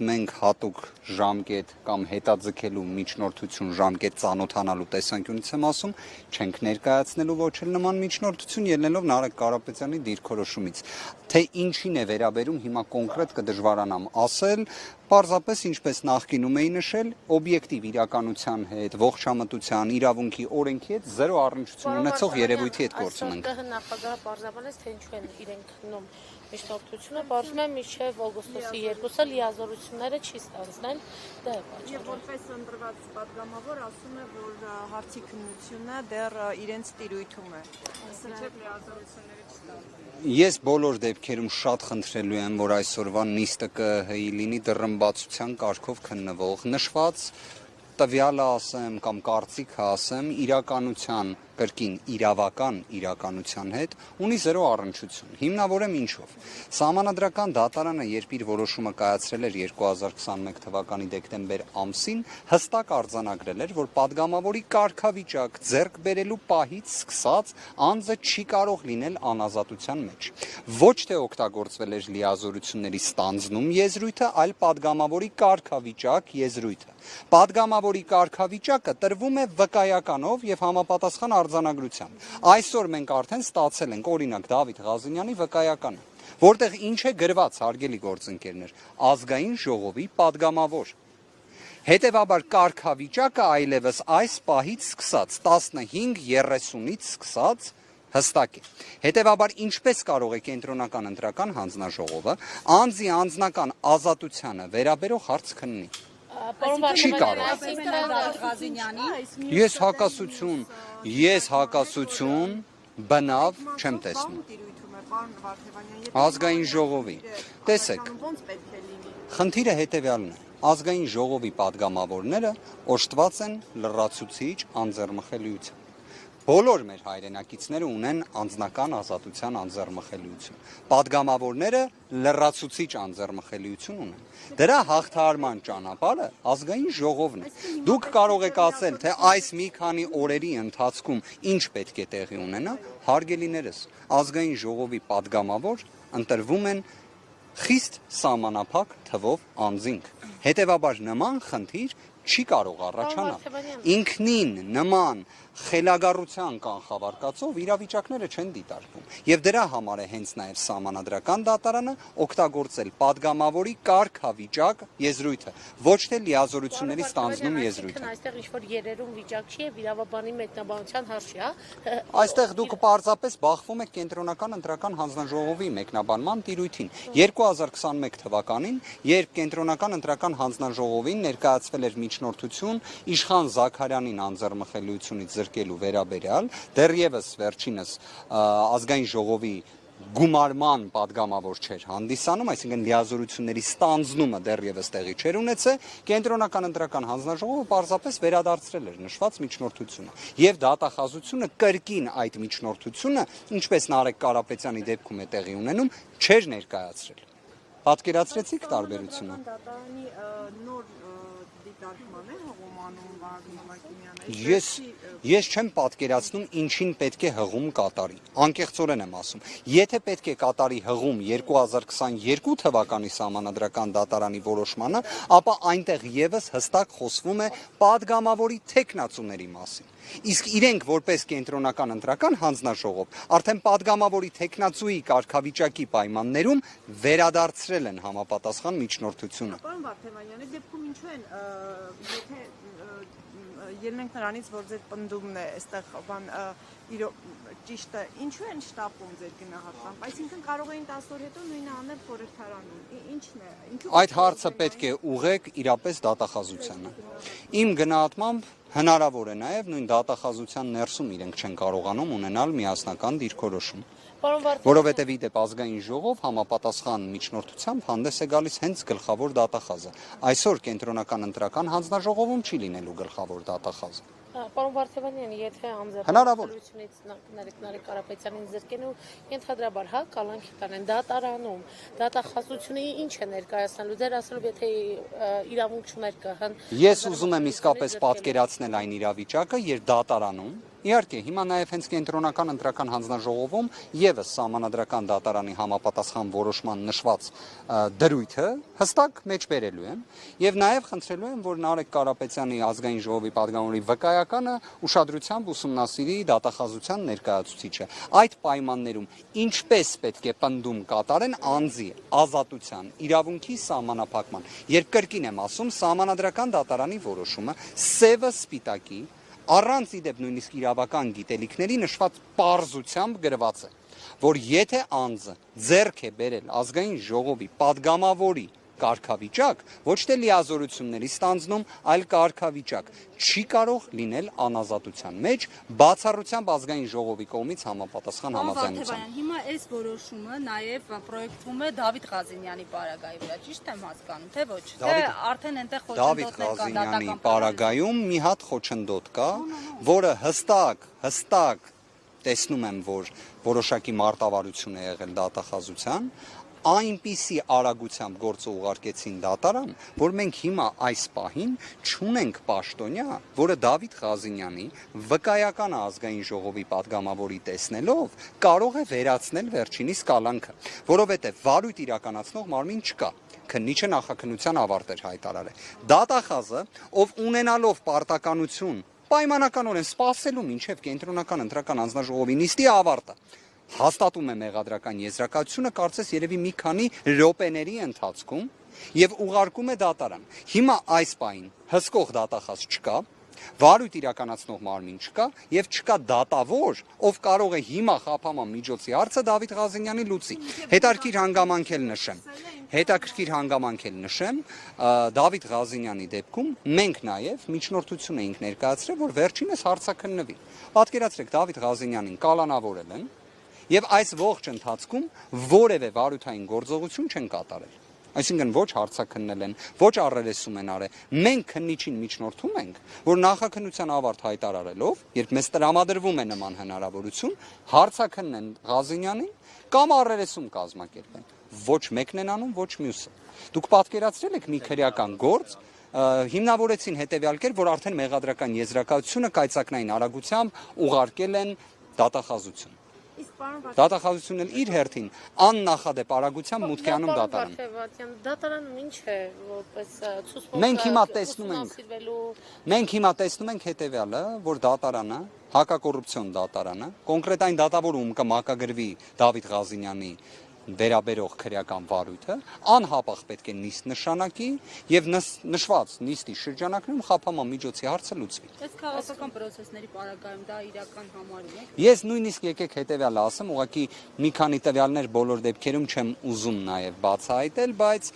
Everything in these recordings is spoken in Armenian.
մենք հատուկ ժամկետ կամ հետաձգելու միջնորդություն ժամկետ ծանոթանալու տեսանկյունից եմ ասում, չենք ներկայացնելու ոչ էլ նման միջնորդություն ելնելով Նարեկ Կարապետյանի դիրքորոշումից։ Թե ինչին է վերաբերում հիմա կոնկրետ կդժվարանամ ասել, պարզապես ինչպես նախկինում էի նշել, օբյեկտիվ իրականության հետ, ողջամտության, իրավունքի, օրենքի հետ զերո առնչություն ունեցող երևույթի հետ գործ ունենք։ Այսօր նախագահը պարզաբանեց, թե ինչու են իրենք գնում միջնորդությունը, պարզվում է մինչև օգոստոսի 2-ը լիազորությունները չի ստանձնել, դա է պատճառը։ Եվ որպես ընտրված պատգամավոր ասում է, որ հարցի քննությունը դեռ իրենց տիրույթում է։ Մինչև լիազորությունները չստանձնեն։ Ես բոլոր դեպքերում շատ խնդրելու եմ, որ այսօրվա նիստը ԿՀ-ի լինի դռնբացության կարգով քննվող, նշված տվյալը ասեմ կամ կարծիքը ասեմ, իրականության կրկին իրավական իրականության հետ ունի զերո առնչություն։ Հիմնավորեմ ինչով։ Սահմանադրական դատարանը, երբ իր որոշումը կայացրել էր 2021 թվականի դեկտեմբեր ամսին, հստակ արձանագրել էր, որ падգամավորի կարգավիճակ ձեռք բերելու պահից սկսած անձը չի կարող լինել անազատության մեջ։ Ոչ թե օգտագործվել էր լիազորությունների ստանձնում եզրույթը, այլ падգամավորի կարգավիճակ եզրույթը։ Падգամավորի կարգավիճակը տրվում է վկայականով եւ համապատասխան արձանագրությամբ։ Այսօր մենք արդեն ստացել ենք օրինակ Դավիթ Ղազինյանի վկայականը, որտեղ ինչ է գրված, հարգելի գործընկերներ, ազգային ժողովի падգամավոր։ Հետևաբար կարգավիճակը այլևս այս պահից սկսած 15:30-ից սկսած հստակ է։ Հետևաբար ինչպես կարող է կենտրոնական ընտրական հանձնաժողովը անձի անձնական ազատությանը վերաբերող հարց քննի։ Չի կարող։ Ես հակասություն բնավ չեմ տեսնում։ Ազգային ժողովի։ Տեսեք, խնդիրը հետևյալն է։ Ազգային ժողովի падգամավորները օժտված են լրացուցիչ անձեռմխելիությամբ։ Բոլոր մեր հայրենակիցները ունեն անձնական ազատության անձեռմխելիություն։ Падգամավորները լրացուցիչ անձեռմխելիություն ունեն։ Դրա հաղթահարման ճանապարհը ազգային ժողովն է։ Դուք կարող եք ասել, թե այս մի քանի օրերի ընթացքում ինչ պետք է տեղի ունենա, հարգելիներս, ազգային ժողովի падգամավոր ընտրվում են խիստ սահմանափակ թվով անձինք։ Հետևաբար նման խնդիր չի կարող առաջանալ։ Ինքնին նման խելագարության կանխավարկածով իրավիճակները չեն դիտարկվում։ Եվ դրա համար է հենց նաև սահմանադրական դատարանը օգտագործել падգամավորի կարգավիճակ եզրույթը, ոչ թե լիազորությունների ստանձնում եզրույթը։ Այստեղ ինչ-որ երերուն վիճակ չի եւ իրավաբանի մեկնաբանության հարց չի, հա։ Այստեղ դուք պարզապես բախվում եք կենտրոնական ընտրական հանձնաժողովի մեկնաբանման տիրույթին։ 2021 թվականին, երբ կենտրոնական ընտրական հանձնաժողովին ներկայացվել էր միջնորդություն Իշխան Զաքարյանին անձեռմխելիությունից զրկելու վերաբերյալ, դեռևս վերջինս ազգային ժողովի գումարման падգամավոր չէր հանդիսանում, այսինքն լիազորությունների ստանձնումը դեռևս տեղի չէր ունեցել, կենտրոնական ընտրական հանձնաժողովը պարզապես վերադարձրել էր նշված միջնորդությունը։ Եվ դատախազությունը կրկին այդ միջնորդությունը, ինչպես Նարեկ Կարապետյանի դեպքում է տեղի ունենում, չէր ներկայացրել։ Պատկերացրեցիք տարբերությունը։ Դատարանի նոր դիտարկման է հողմանում Վահագն Բակումյանը։ Ես չեմ պատկերացնում ինչին պետք է հղում կատարի, անկեղծորեն եմ ասում։ Եթե պետք է կատարի հղում 2022 թվականի սահմանադրական դատարանի որոշմանը, ապա այնտեղ եւս հստակ խոսվում է падգամավորի թեկնածուների մասին։ Իսկ իրենք որպես կենտրոնական ընտրական հանձնաժողով արդեն падգամավորի թեկնածուի կարգավիճակի պայմաններում վերադարձրել են համապատասխան միջնորդությունը։ Պարոն Վարդեվանյանի դեպքում ինչու են, եթե ելնենք նրանից, որ ձեր պնդումն է, այստեղ բան ճիշտ է, ինչու են շտապում ձեր գնահատմամբ, այսինքն կարող էին 10 օր հետո նույնը անել խորհրդարանում, ինչն է։ Այդ հարցը պետք է ուղղեք իրապես դատախազությանը։ Իմ գնահատմամբ հնարավոր է նաև նույն դատախազության ներսում իրենք չեն կարողանում ունենալ միասնական դիրքորոշում։ Որովհետև ի դեպ ազգային ժողով համապատասխան միջնորդությամբ հանդես է գալիս հենց գլխավոր դատախազը։ Այսօր կենտրոնական ընտրական հանձնաժողովում չի լինելու գլխավոր դատախազը։ Պարոն Վարդեվանյան, եթե անձնավորությունից Նարեկ Կարապետյանին զրկեն ու ենթադրաբար, հա, կալանքի տանեն դատարանում, դատախազությունը ինչ է ներկայացնելու, ձեր ասելով, եթե իրավունք չուներ ԿՀ-ն։ Ես ուզում եմ իսկապես պատկերացնել այն իրավիճակը, երբ դատարանում Իհարկե, հիմա նաև հենց կենտրոնական ընտրական հանձնաժողովում եւս սահմանադրական դատարանի համապատասխան որոշման նշված դրույթը հստակ մեջբերելու եմ եւ նաև խնդրելու եմ, որ Նարեկ Կարապետյանի ազգային ժողովի падգամավորի վկայականը ուշադրությամբ ուսումնասիրի դատախազության ներկայացուցիչը։ Այդ պայմաններում ինչպես պետք է պնդում կատարեն անձի ազատության, իրավունքի սահմանափակման, երբ կրկին եմ ասում, սահմանադրական դատարանի որոշումը սևը սպիտակի առանց իդեպ նույնիսկ իրավական գիտելիքների նշված պարզությամբ գրված է, որ եթե անձը ձեռք է բերել ազգային ժողովի падգամավորի կարգավիճակ, ոչ թե լիազորությունների ստանձնում, այլ կարգավիճակ, չի կարող լինել անազատության մեջ, բացառությամբ ազգային ժողովի կողմից համապատասխան համաձայնությամբ։ Հիմա այս որոշումը նաև պրոյեկտվում է Դավիթ Ղազինյանի պարագայի վրա, ճիշտ եմ հասկանում, թե ոչ։ Թե արդեն այնտեղ Դավիթ Ղազինյանի պարագայում մի հատ խոչընդոտ կա, որը հստակ տեսնում եմ, որ որոշակի մարտավարություն է եղել դատախազության, այնպիսի արագությամբ գործը ուղարկեցին դատարան, որ մենք հիմա այս պահին չունենք պաշտոնյա, որը Դավիթ Ղազինյանի վկայական ազգային ժողովի падգամավորի տեսնելով կարող է վերացնել վերջինիս կալանքը, որովհետև վարույթ իրականացնող մարմին չկա։ Քննիչը նախաքննության ավարտ էր հայտարարել։ Դատախազը, ով ունենալով պարտականություն պայմանականորեն սպասելու մինչև կենտրոնական ընտրական հանձնաժողովի նիստի ավարտը հաստատում է մեղադրական եզրակացությունը, կարծես երևի մի քանի րոպեների ընթացքում եւ ուղարկում է դատարան։ Հիմա այս պահին հսկող դատախազ չկա, վարույթ իրականացնող մարմին չկա եւ չկա դատավոր, ով կարող է հիմա խափաման միջոցի հարցը Դավիթ Ղազինյանի լուծի։ Հետաքրքիր հանգամանք էլ նշեմ, Դավիթ Ղազինյանի դեպքում մենք նաեւ միջնորդություն էինք ներկայացրել, որ վերջինս հարցաքննվի։ Պատկերացրեք, Դավիթ Ղազինյանին կալանավորել են եւ այս ողջ ընթացքում որևէ վարույթային գործողություն չեն կատարել։ Այսինքն ոչ հարցաքննել են, ոչ առերեսում են արել։ Մենք քննիչին միջնորդում ենք, որ նախաքննության ավարտ հայտարարելով, երբ մեզ տրամադրվում է նման հնարավորություն, հարցաքննեն Ղազինյանին կամ առերեսում կազմակերպեն։ Ոչ մեկն են անում, ոչ մյուսը։ Դուք պատկերացրել եք մի քրեական գործ, հիմնավորեցին հետեւյալ կերպ, որ արդեն մեղադրական եզրակացությունը կայծակնային արագությամբ ուղարկել են դատախազություն։ Դատախազությունն էլ իր հերթին աննախադեպ արագությամբ մուտք է անում դատարան։ Դատարանում ինչ է, որպես ցույց Մենք հիմա տեսնում ենք հետեւյալը, որ դատարանը, հակակոռուպցիոն դատարանը, կոնկրետ այն դատավորը, ում կմակագրվի Դավիթ Ղազինյանի վերաբերող քրեական վարույթը, անհապաղ պետք է նիստ նշանակի եւ նշված նիստի շրջանակներում խափաման միջոցի հարցը լուծվի։ Այս քաղաքական process-ների պարագայում դա իրական համարում եք։ Ես նույնիսկ եկեք հետեւյալը ասեմ, ուղղակի մի քանի տվյալներ բոլոր դեպքերում չեմ ուզում նաեւ բացահայտել, բայց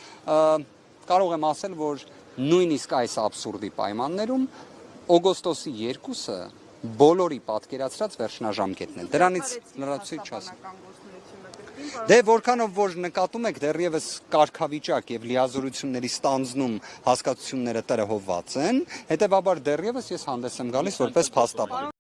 կարող եմ ասել, որ նույնիսկ այս աբսուրդի պայմաններում օգոստոսի 2-ը բոլորի պատկերացրած վերջնաժամկետն է։ Դրանից լրացուցիչ չասեմ։ Դե որքանով որ նկատում եք դեռևս կարգավիճակ եւ լիազորությունների ստանձնում հասկացությունները տրհովված են, հետեւաբար դեռևս ես հանդես եմ գալիս որպես փաստաբան։